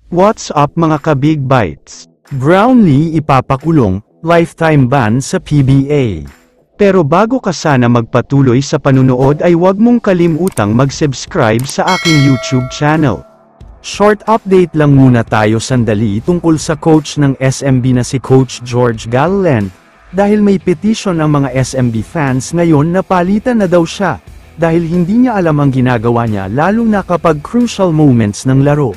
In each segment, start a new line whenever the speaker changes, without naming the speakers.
What's up mga ka-Big Bites? Brownlee ipapakulong, lifetime ban sa PBA. Pero bago ka sana magpatuloy sa panunood ay huwag mong kalimutang mag-subscribe sa aking YouTube channel. Short update lang muna tayo sandali tungkol sa coach ng SMB na si Coach George Galland, dahil may petition ang mga SMB fans ngayon na palitan na daw siya, dahil hindi niya alam ang ginagawa niya lalo na kapag crucial moments ng laro.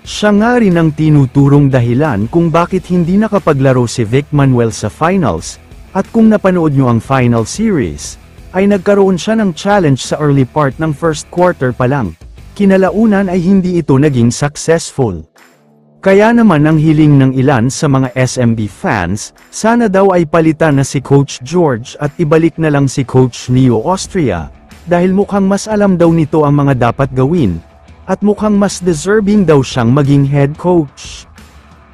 Siya nga rin ang tinuturong dahilan kung bakit hindi nakapaglaro si Vic Manuel sa finals, at kung napanood nyo ang final series, ay nagkaroon siya ng challenge sa early part ng first quarter pa lang. Kinalaunan ay hindi ito naging successful. Kaya naman ang hiling ng ilan sa mga SMB fans, sana daw ay palitan na si Coach George at ibalik na lang si Coach Leo Austria, dahil mukhang mas alam daw nito ang mga dapat gawin, at mukhang mas deserving daw siyang maging head coach.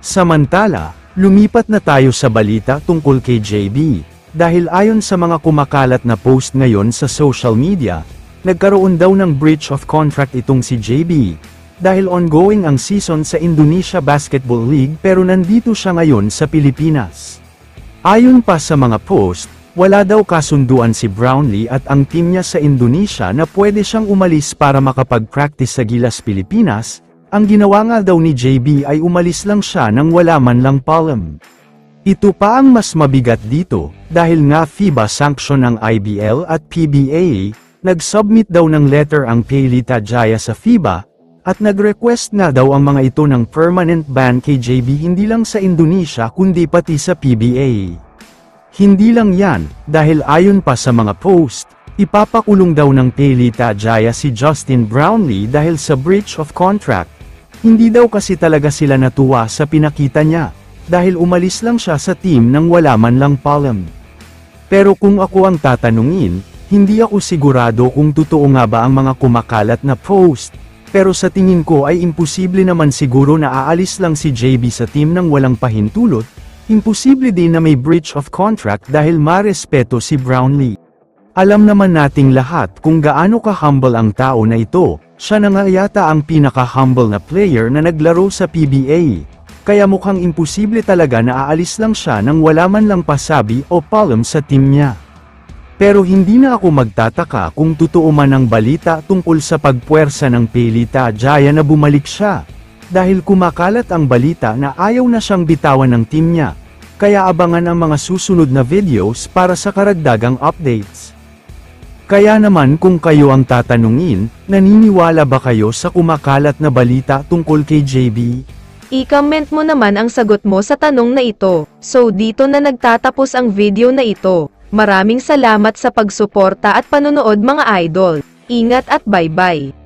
Samantala, lumipat na tayo sa balita tungkol kay JB, dahil ayon sa mga kumakalat na post ngayon sa social media, nagkaroon daw ng breach of contract itong si JB, dahil ongoing ang season sa Indonesia Basketball League pero nandito siya ngayon sa Pilipinas. Ayon pa sa mga post, wala daw kasunduan si Brownlee at ang team niya sa Indonesia na pwede siyang umalis para makapag-practice sa Gilas, Pilipinas. Ang ginawa nga daw ni JB ay umalis lang siya nang wala man lang paalam. Ito pa ang mas mabigat dito, dahil nga FIBA sanction ng IBL at PBA, nag-submit daw ng letter ang Pelita Jaya sa FIBA, at nag-request nga daw ang mga ito ng permanent ban kay JB hindi lang sa Indonesia kundi pati sa PBA. Hindi lang yan, dahil ayon pa sa mga post, ipapakulong daw ng Pelita Jaya si Justin Brownlee dahil sa breach of contract. Hindi daw kasi talaga sila natuwa sa pinakita niya, dahil umalis lang siya sa team nang wala man lang paalam. Pero kung ako ang tatanungin, hindi ako sigurado kung totoo nga ba ang mga kumakalat na post, pero sa tingin ko ay imposible naman siguro na aalis lang si JB sa team nang walang pahintulot. Imposible din na may breach of contract dahil marespeto si Brownlee. Alam naman nating lahat kung gaano ka-humble ang tao na ito, siya na nga yata ang pinaka-humble na player na naglaro sa PBA. Kaya mukhang imposible talaga na aalis lang siya nang wala man lang pasabi o paalam sa team niya. Pero hindi na ako magtataka kung totoo man ang balita tungkol sa pagpuwersa ng Pelita Jaya na bumalik siya. Dahil kumakalat ang balita na ayaw na siyang bitawan ng team niya, kaya abangan ang mga susunod na videos para sa karagdagang updates. Kaya naman kung kayo ang tatanungin, naniniwala ba kayo sa kumakalat na balita tungkol kay JB?
I-comment mo naman ang sagot mo sa tanong na ito. So dito na nagtatapos ang video na ito. Maraming salamat sa pagsuporta at panonood mga idol. Ingat at bye-bye.